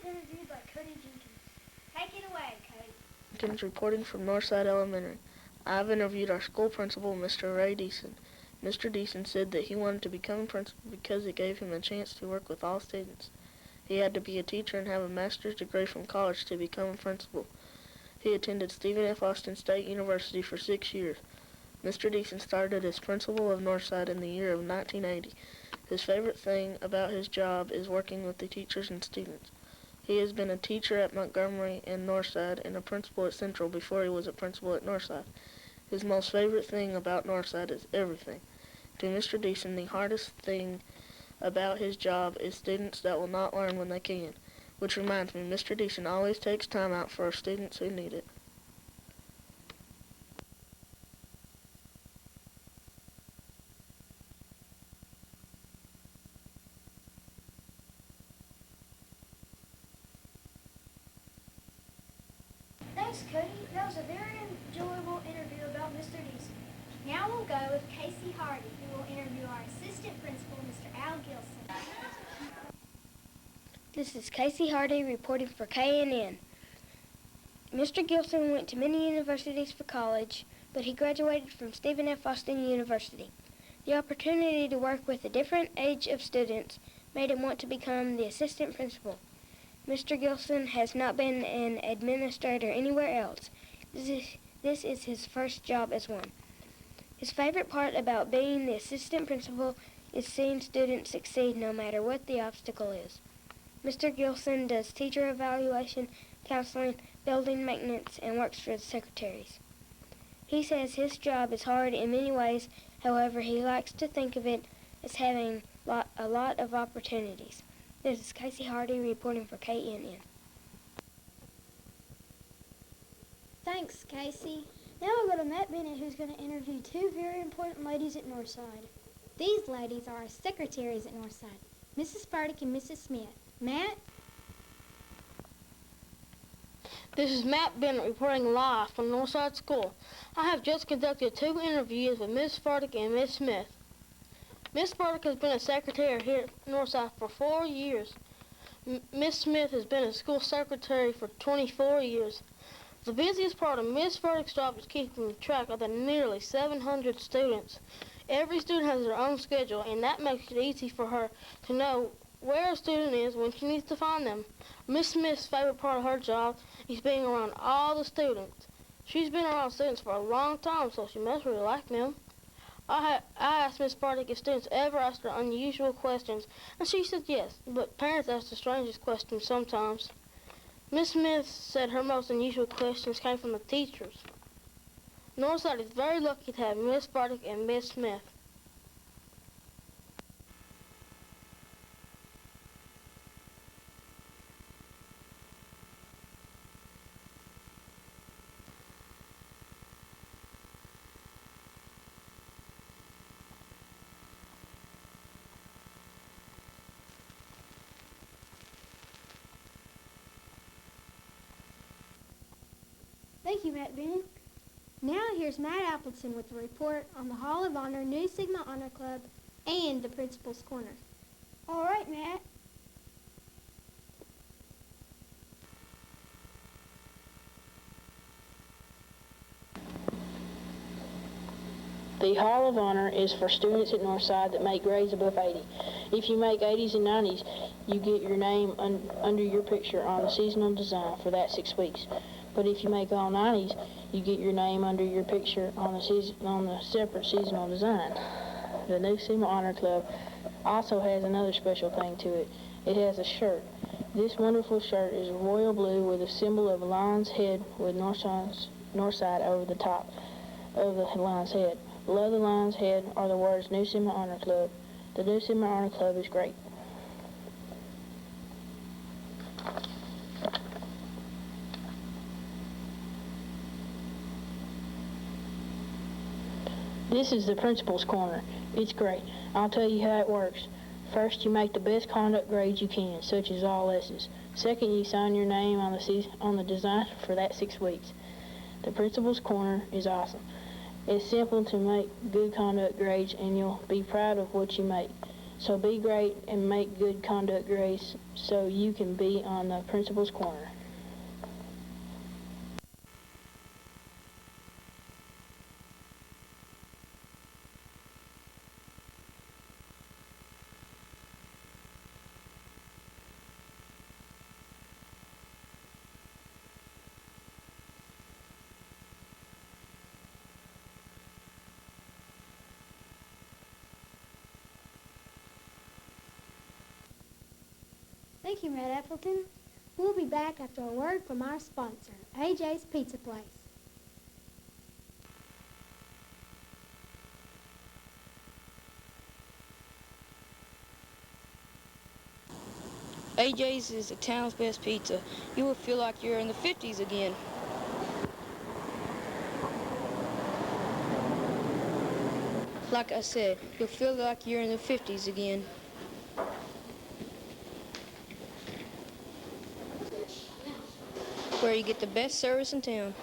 interviewed by Cody Jenkins. Take it away, Cody. Jenkins reporting from Northside Elementary. I've interviewed our school principal, Mr. Ray Deason. Mr. Deason said that he wanted to become a principal because it gave him a chance to work with all students. He had to be a teacher and have a master's degree from college to become a principal. He attended Stephen F. Austin State University for 6 years. Mr. Deason started as principal of Northside in the year of 1980. His favorite thing about his job is working with the teachers and students. He has been a teacher at Montgomery and Northside and a principal at Central before he was a principal at Northside. His most favorite thing about Northside is everything. To Mr. Deason, the hardest thing about his job is students that will not learn when they can. Which reminds me, Mr. Deason always takes time out for our students who need it. Thanks, Cody. That was a very enjoyable interview about Mr. Deason. Now we'll go with Casey Hardy, who will interview our assistant principal, Mr. Al Gilson. This is Casey Hardy reporting for KNN. Mr. Gilson went to many universities for college, but he graduated from Stephen F. Austin University. The opportunity to work with a different age of students made him want to become the assistant principal. Mr. Gilson has not been an administrator anywhere else. This is his first job as one. His favorite part about being the assistant principal is seeing students succeed no matter what the obstacle is. Mr. Gilson does teacher evaluation, counseling, building maintenance, and works for the secretaries. He says his job is hard in many ways, however, he likes to think of it as having a lot of opportunities. This is Casey Hardy reporting for KNN. Thanks, Casey. Now we'll go to Matt Bennett, who's going to interview two very important ladies at Northside. These ladies are our secretaries at Northside, Mrs. Furtick and Mrs. Smith. Matt? This is Matt Bennett reporting live from Northside School. I have just conducted 2 interviews with Miss Furtick and Miss Smith. Miss Furtick has been a secretary here at Northside for 4 years. Miss Smith has been a school secretary for 24 years. The busiest part of Miss Furtick's job is keeping track of the nearly 700 students. Every student has their own schedule, and that makes it easy for her to know where a student is when she needs to find them. Miss Smith's favorite part of her job is being around all the students. She's been around students for a long time, so she must really like them. I asked Miss Furtick if students ever asked her unusual questions, and she said yes, but parents ask the strangest questions sometimes. Miss Smith said her most unusual questions came from the teachers. Northside is very lucky to have Miss Furtick and Miss Smith. Thank you, Matt Bennett. Now here's Matt Appleton with a report on the Hall of Honor, Nu Sigma Honor Club, and the Principal's Corner. All right, Matt. The Hall of Honor is for students at Northside that make grades above 80. If you make 80s and 90s, you get your name under your picture on the seasonal design for that 6 weeks. But if you make all 90s, you get your name under your picture on the separate seasonal design. The Nu Sigma Honor Club also has another special thing to it. It has a shirt. This wonderful shirt is royal blue with a symbol of a lion's head with Northside over the top of the lion's head. Below the lion's head are the words Nu Sigma Honor Club. The Nu Sigma Honor Club is great. This is the Principal's Corner. It's great. I'll tell you how it works. First, you make the best conduct grades you can, such as all S's. Second, you sign your name on the design for that 6 weeks. The Principal's Corner is awesome. It's simple to make good conduct grades, and you'll be proud of what you make. So be great and make good conduct grades so you can be on the principal's corner. Thank you, Matt Appleton. We'll be back after a word from our sponsor, AJ's Pizza Place. AJ's is the town's best pizza. You will feel like you're in the 50s again. Like I said, you'll feel like you're in the 50s again. Where you get the best service in town.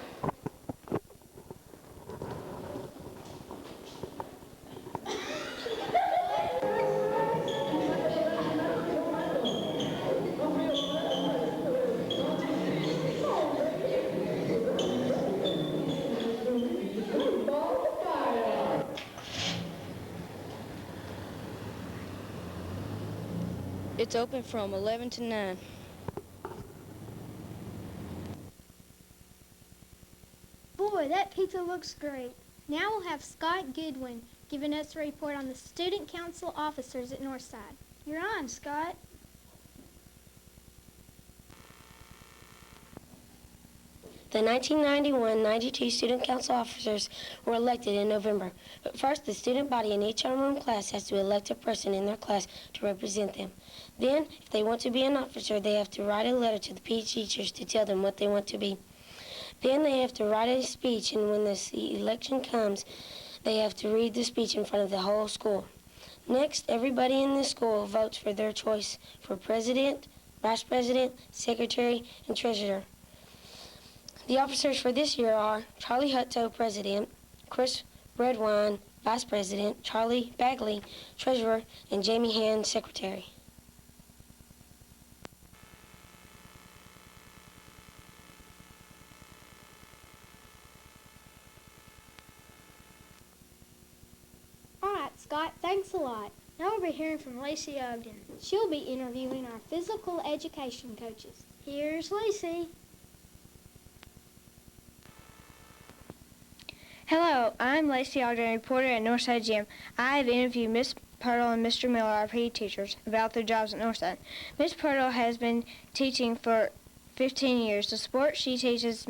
It's open from 11 to 9. Boy, that pizza looks great. Now we'll have Scott Goodwin giving us a report on the Student Council officers at Northside. You're on, Scott. The 1991-92 Student Council officers were elected in November. But first, the student body in each homeroom class has to elect a person in their class to represent them. Then, if they want to be an officer, they have to write a letter to the PE teachers to tell them what they want to be. Then they have to write a speech, and when the election comes, they have to read the speech in front of the whole school. Next, everybody in the school votes for their choice for president, vice president, secretary, and treasurer. The officers for this year are Charlie Hutto, president, Chris Redwine, vice president, Charlie Bagley, treasurer, and Jamie Hand, secretary. All right, Scott, thanks a lot. Now we'll be hearing from Lacey Ogden. She'll be interviewing our physical education coaches. Here's Lacey. Hello, I'm Lacey Ogden, reporter at Northside Gym. I have interviewed Miss Pirtle and Mr. Miller, our PE teachers, about their jobs at Northside. Miss Pirtle has been teaching for 15 years. The sports she teaches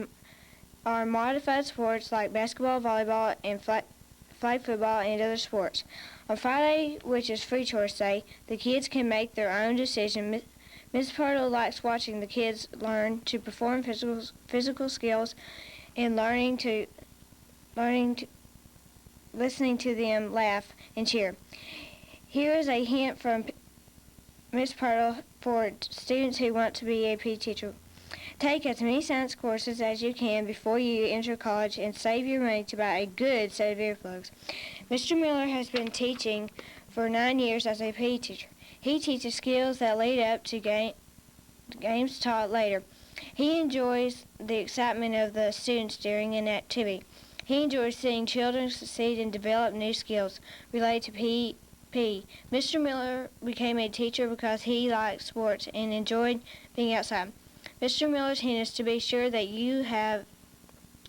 are modified sports like basketball, volleyball, and flag football and other sports. On Friday, which is free choice day, the kids can make their own decision. Miss Pirtle likes watching the kids learn to perform physical skills and listening to them laugh and cheer. Here is a hint from Miss Pirtle for students who want to be a PE teacher. Take as many science courses as you can before you enter college and save your money to buy a good set of earplugs. Mr. Miller has been teaching for 9 years as a PE teacher. He teaches skills that lead up to games taught later. He enjoys the excitement of the students during an activity. He enjoys seeing children succeed and develop new skills related to PE. Mr. Miller became a teacher because he liked sports and enjoyed being outside. Mr. Miller's hint is to be sure that you have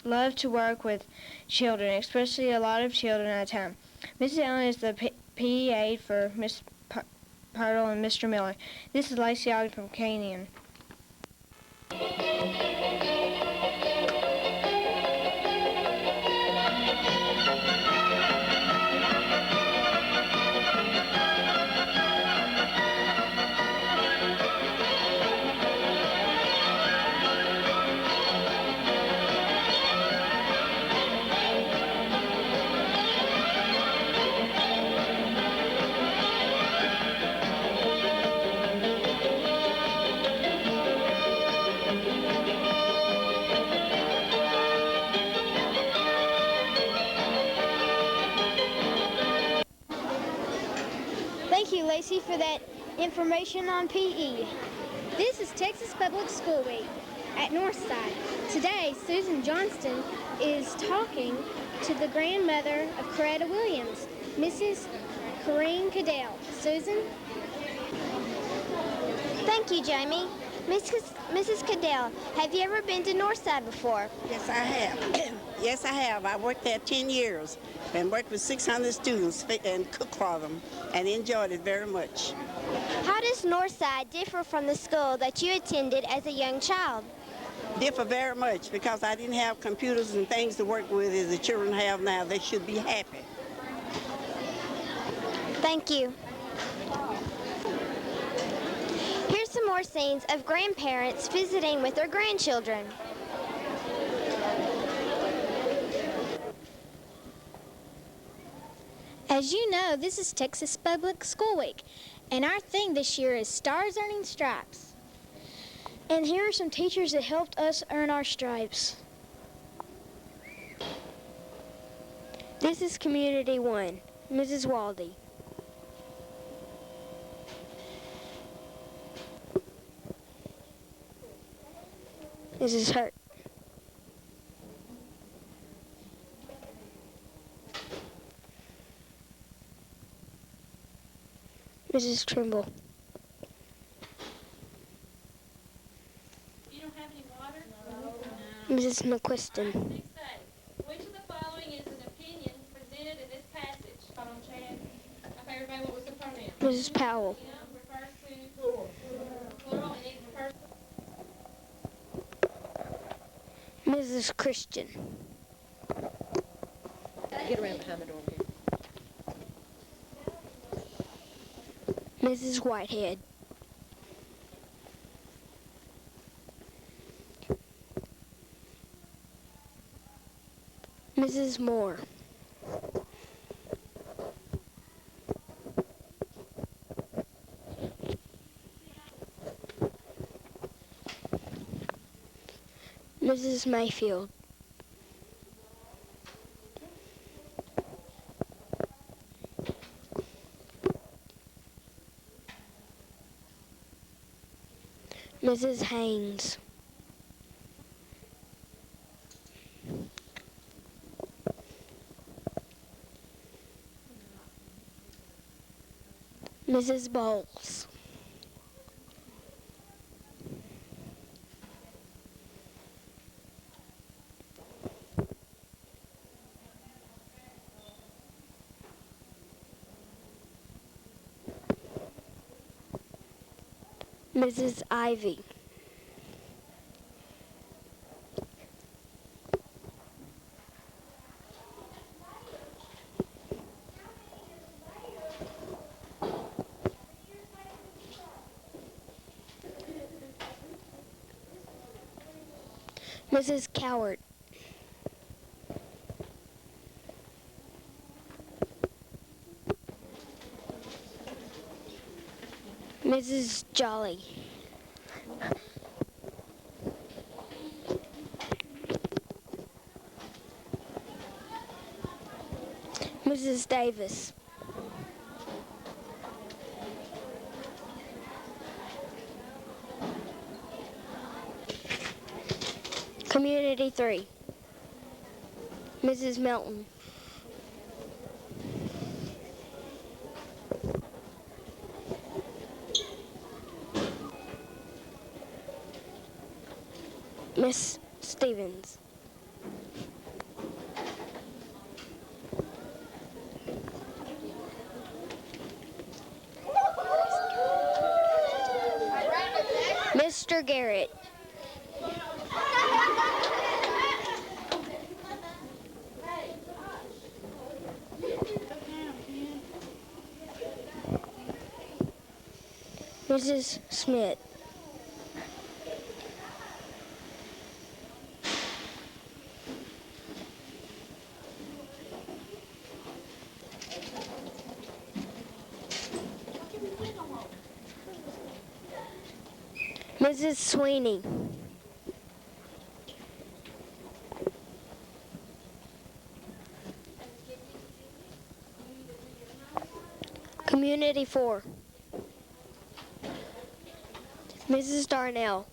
loved to work with children, especially a lot of children at a time. Mrs. Allen is the PE aide for Miss Pirtle and Mr. Miller. This is Lacey Ogden from K&N. for that information on PE. This is Texas Public School Week at Northside. Today, Susan Johnston is talking to the grandmother of Coretta Williams, Mrs. Corrine Cadell. Susan? Thank you, Jamie. Mrs. Cadell, have you ever been to Northside before? Yes, I have. Yes, I have. I worked there 10 years and worked with 600 students and cooked for them and enjoyed it very much. How does Northside differ from the school that you attended as a young child? Differ very much because I didn't have computers and things to work with as the children have now. They should be happy. Thank you. Here's some more scenes of grandparents visiting with their grandchildren. As you know, this is Texas Public School Week, and our theme this year is Stars Earning Stripes. And here are some teachers that helped us earn our stripes. This is Community 1, Mrs. Waldy. Mrs. Hurt. Mrs. Trimble. You don't have any water? No. Mrs. McQuiston. Next day. Which of the following is an opinion presented in this passage? Hold on, Chad. Okay, everybody, what was the pronoun? Mrs. Powell. Refers to plural and it refers to Mrs. Christian. Get around behind the door here. Mrs. Whitehead. Mrs. Moore. Mrs. Mayfield. Mrs. Haynes. Mrs. Bowles. Mrs. Ivy. Mrs. Coward. Mrs. Jolly. Mrs. Davis. Community 3. Mrs. Melton. Miss Stevens. Mr. Garrett. Mrs. Smith. Mrs. Sweeney. Community 4. Mrs. Darnell.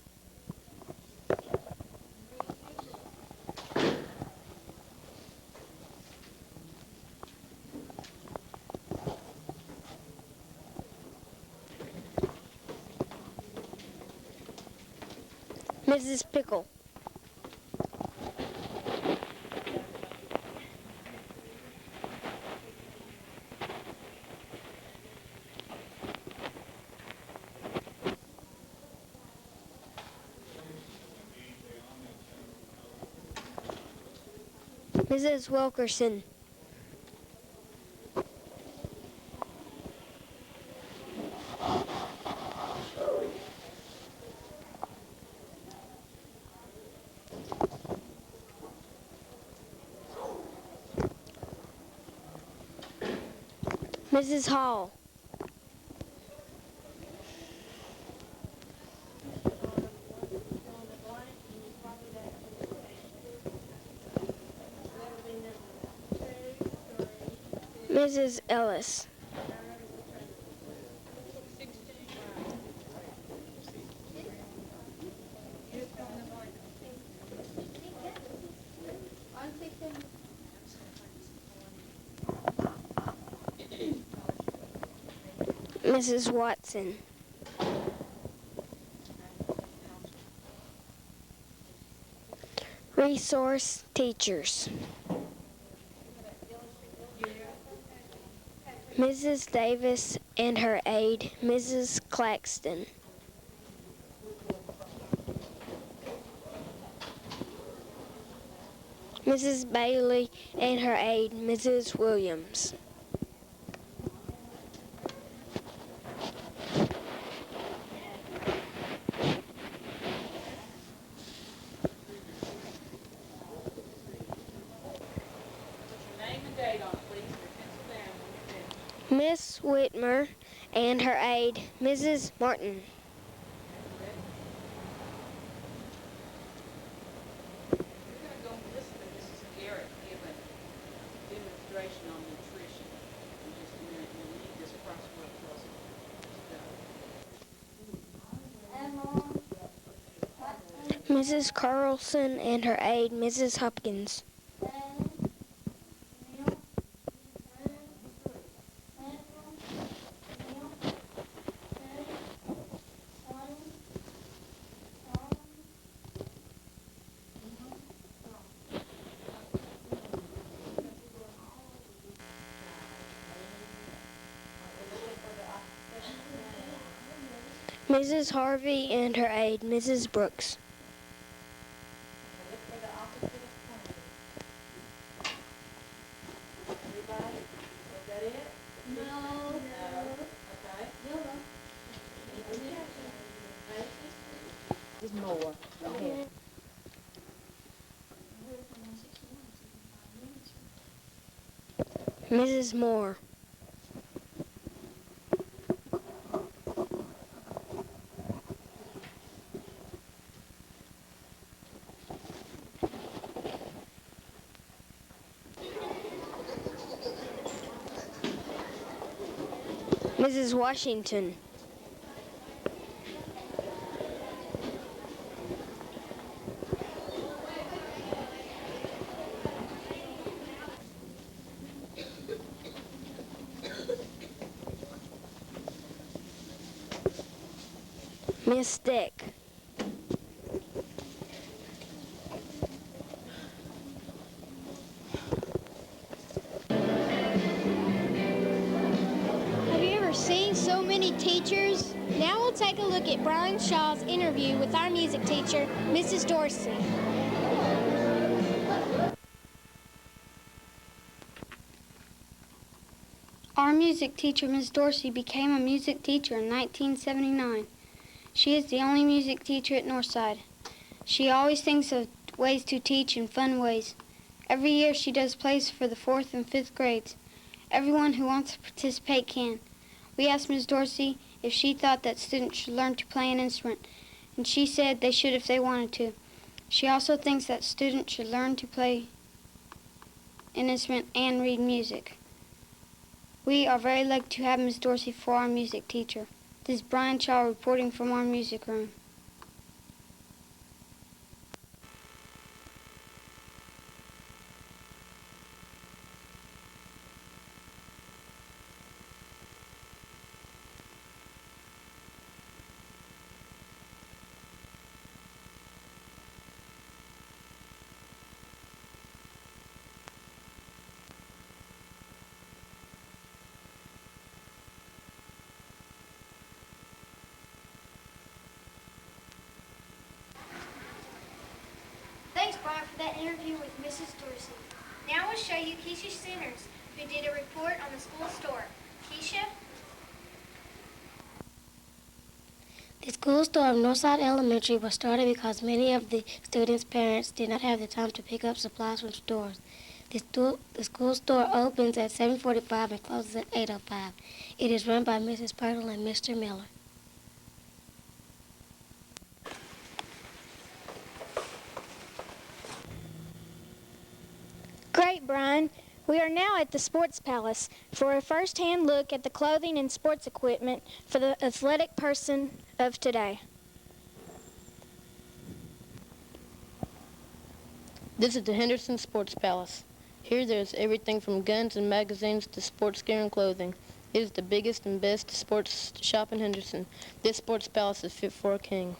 Mrs. Pickle. Mrs. Wilkerson. Mrs. Hall. Mrs. Ellis. Mrs. Watson. Resource teachers. Mrs. Davis and her aide, Mrs. Claxton. Mrs. Bailey and her aide, Mrs. Williams. Miss Whitmer and her aide, Mrs. Martin. Mrs. Carlson and her aide, Mrs. Hopkins. Mrs. Harvey and her aide, Mrs. Brooks. More. Go ahead. Mrs. Moore. Mrs. Washington. Miss Dick. Have you ever seen so many teachers? Now we'll take a look at Brian Shaw's interview with our music teacher, Mrs. Dorsey. Our music teacher, Ms. Dorsey, became a music teacher in 1979. She is the only music teacher at Northside. She always thinks of ways to teach in fun ways. Every year she does plays for the 4th and 5th grades. Everyone who wants to participate can. We asked Ms. Dorsey if she thought that students should learn to play an instrument, and she said they should if they wanted to. She also thinks that students should learn to play an instrument and read music. We are very lucky to have Ms. Dorsey for our music teacher. This is Brian Shaw reporting from our music room. Thanks, Brian, for that interview with Mrs. Dorsey. Now we'll show you Keisha Centers, who did a report on the school store. Keisha? The school store of Northside Elementary was started because many of the students' parents did not have the time to pick up supplies from stores. The school store opens at 7:45 and closes at 8:05. It is run by Mrs. Pirtle and Mr. Miller. Great, Brian. We are now at the Sports Palace for a first-hand look at the clothing and sports equipment for the athletic person of today. This is the Henderson Sports Palace. Here there's everything from guns and magazines to sports gear and clothing. It is the biggest and best sports shop in Henderson. This Sports Palace is fit for a king.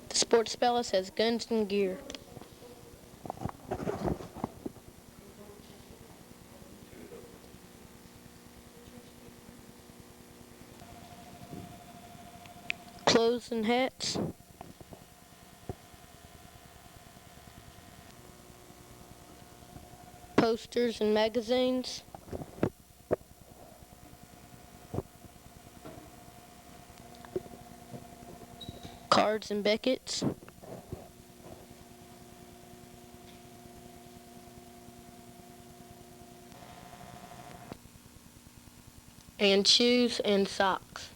The Sports Palace has guns and gear. Clothes and hats. Posters and magazines. Cards and Beckett's. And shoes and socks.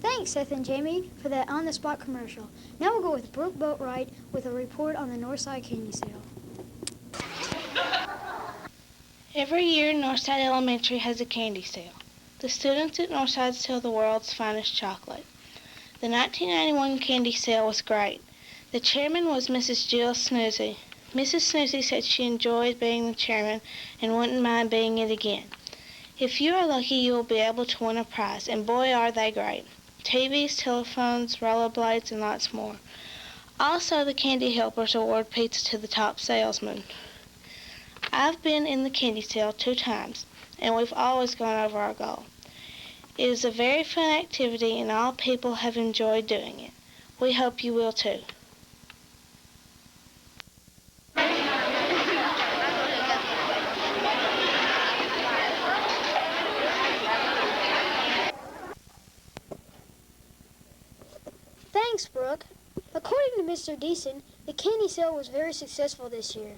Thanks, Seth and Jamie, for that on-the-spot commercial. Now we'll go with Brooke Boatwright with a report on the Northside Candy Sale. Every year, Northside Elementary has a candy sale. The students at Northside sell the world's finest chocolate. The 1991 candy sale was great. The chairman was Mrs. Jill Snoozy. Mrs. Snoozy said she enjoyed being the chairman and wouldn't mind being it again. If you are lucky, you will be able to win a prize, and boy, are they great. TVs, telephones, rollerblades, and lots more. Also, the candy helpers award pizza to the top salesman. I've been in the candy sale 2 times, and we've always gone over our goal. It is a very fun activity, and all people have enjoyed doing it. We hope you will too. Thanks, Brooke. According to Mr. Deason, the candy sale was very successful this year.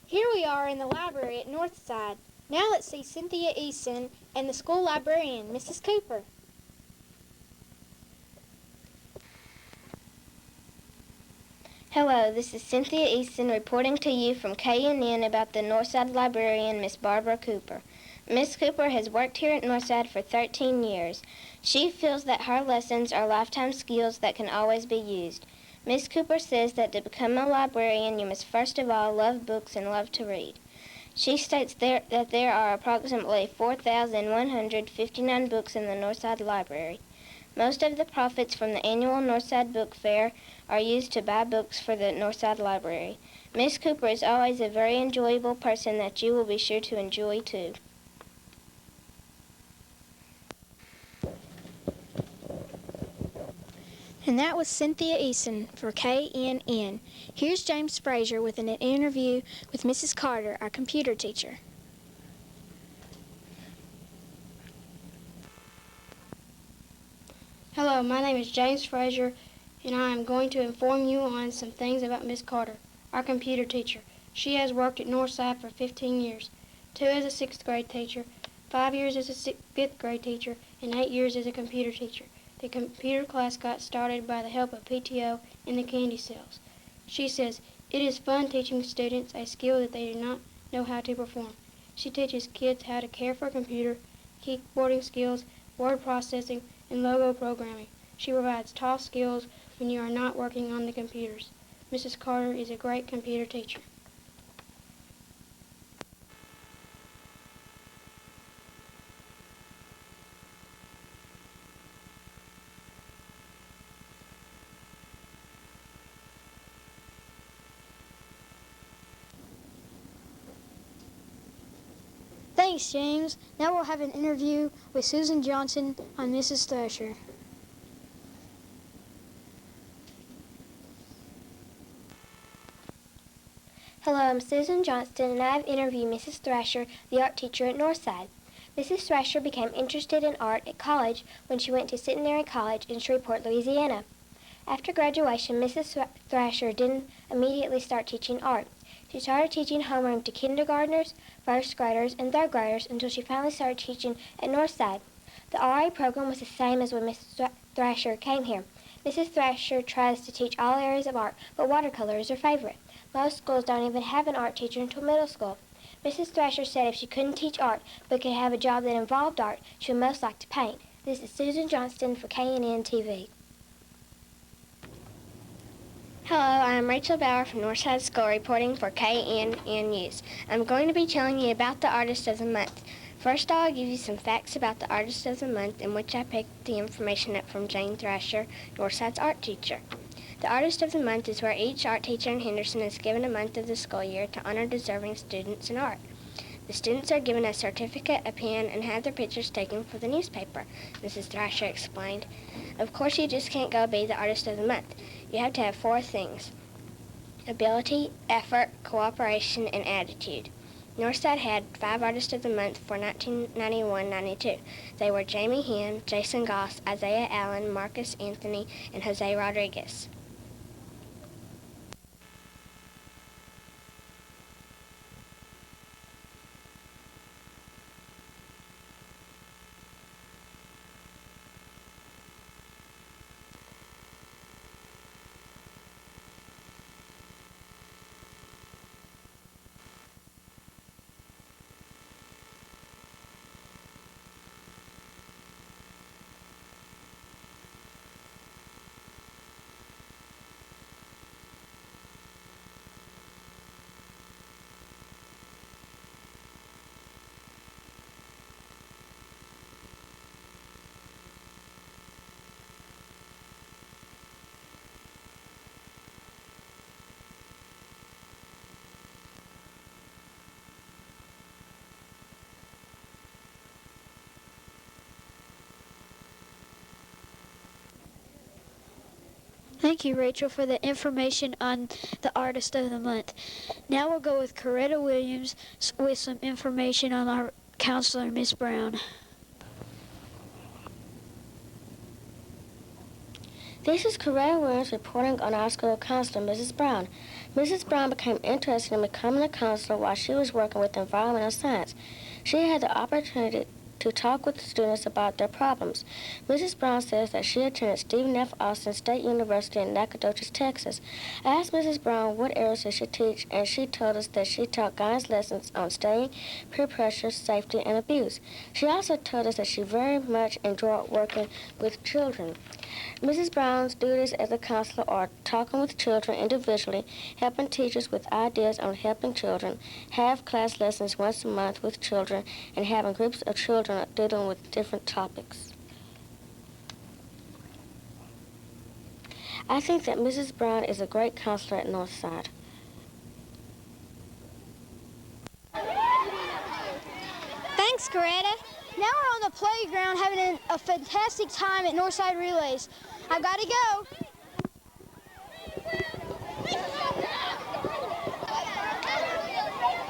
Here we are in the library at Northside. Now let's see Cynthia Eason and the school librarian, Mrs. Cooper. Hello, this is Cynthia Easton reporting to you from KNN about the Northside librarian, Miss Barbara Cooper. Miss Cooper has worked here at Northside for 13 years. She feels that her lessons are lifetime skills that can always be used. Miss Cooper says that to become a librarian, you must first of all love books and love to read. She states that there are approximately 4,159 books in the Northside Library. Most of the profits from the annual Northside Book Fair are used to buy books for the Northside Library. Miss Cooper is always a very enjoyable person that you will be sure to enjoy too. And that was Cynthia Eason for KNN. Here's James Frazier with an interview with Mrs. Carter, our computer teacher. Hello, my name is James Frazier, and I am going to inform you on some things about Miss Carter, our computer teacher. She has worked at Northside for 15 years, 2 as a 6th grade teacher, 5 years as a 5th grade teacher, and 8 years as a computer teacher. The computer class got started by the help of PTO and the candy sales. She says, "It is fun teaching students a skill that they do not know how to perform." She teaches kids how to care for a computer, keyboarding skills, word processing, and logo programming. She provides top skills when you are not working on the computers. Mrs. Carter is a great computer teacher. Thanks, James. Now we'll have an interview with Susan Johnson on Mrs. Thrasher. Hello, I'm Susan Johnston, and I have interviewed Mrs. Thrasher, the art teacher at Northside. Mrs. Thrasher became interested in art at college when she went to Centenary College in Shreveport, Louisiana. After graduation, Mrs. Thrasher didn't immediately start teaching art. She started teaching homeroom to kindergartners, first graders, and third graders until she finally started teaching at Northside. The RA program was the same as when Mrs. Thrasher came here. Mrs. Thrasher tries to teach all areas of art, but watercolor is her favorite. Most schools don't even have an art teacher until middle school. Mrs. Thrasher said if she couldn't teach art but could have a job that involved art, she would most like to paint. This is Susan Johnston for KNN TV. Hello, I am Rachel Bauer from Northside School reporting for KNN News. I'm going to be telling you about the Artist of the Month. First, I'll give you some facts about the Artist of the Month, in which I picked the information up from Jane Thrasher, Northside's art teacher. The Artist of the Month is where each art teacher in Henderson is given a month of the school year to honor deserving students in art. The students are given a certificate, a pen, and have their pictures taken for the newspaper, Mrs. Thrasher explained. Of course, you just can't go be the Artist of the Month. You have to have 4 things: ability, effort, cooperation, and attitude. Northside had 5 Artists of the Month for 1991-92. They were Jamie Henn, Jason Goss, Isaiah Allen, Marcus Anthony, and Jose Rodriguez. Thank you, Rachel, for the information on the Artist of the Month. Now we'll go with Coretta Williams with some information on our counselor, Miss Brown. This is Coretta Williams reporting on our school counselor, Mrs. Brown. Mrs. Brown became interested in becoming a counselor while she was working with environmental science. She had the opportunity to talk with the students about their problems. Mrs. Brown says that she attended Stephen F. Austin State University in Nacogdoches, Texas. I asked Mrs. Brown what areas did she teach, and she told us that she taught guidance lessons on studying, peer pressure, safety, and abuse. She also told us that she very much enjoyed working with children. Mrs. Brown's duties as a counselor are talking with children individually, helping teachers with ideas on helping children, have class lessons once a month with children, and having groups of children dealing with different topics. I think that Mrs. Brown is a great counselor at Northside. Thanks, Coretta. Now we're on the playground having a fantastic time at Northside Relays. I've got to go.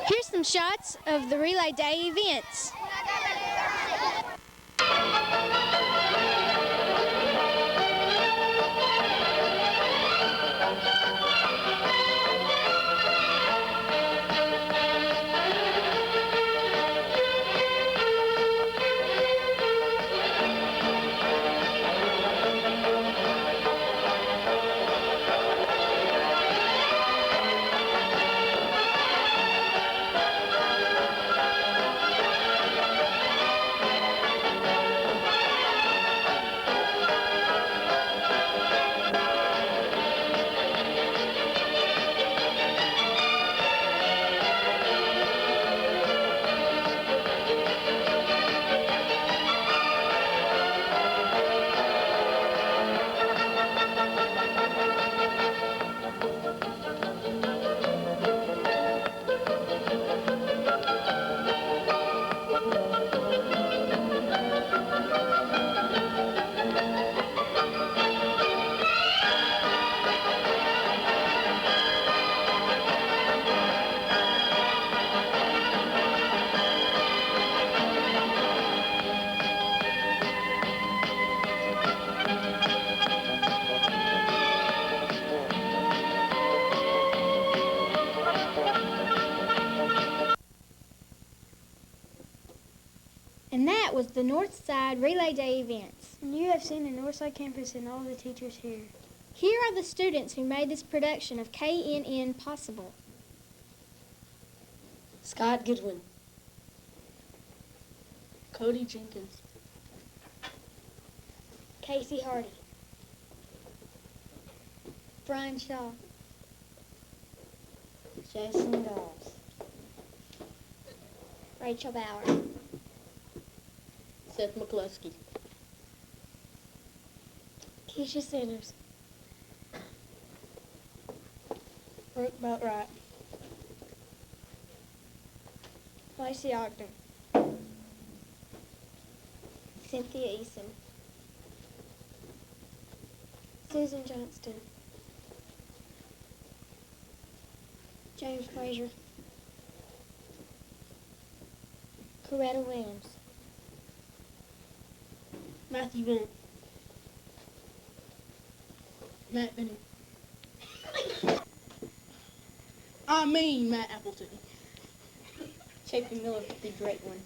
Here's some shots of the Relay Day events. that was the Northside Relay Day events. You have seen the Northside campus and all the teachers here. Here are the students who made this production of KNN possible. Scott Goodwin, Cody Jenkins, Casey Hardy, Brian Shaw, Jason Dawes, Rachel Bauer, Seth McCluskey, Keisha Sanders, Brooke Boatwright, Lacey Ogden, Cynthia Eason, Susan Johnston, James Frazier, Coretta Williams, Matthew Bennett, Matt Bennett. I mean Matt Appleton. Chapin Miller, the great one.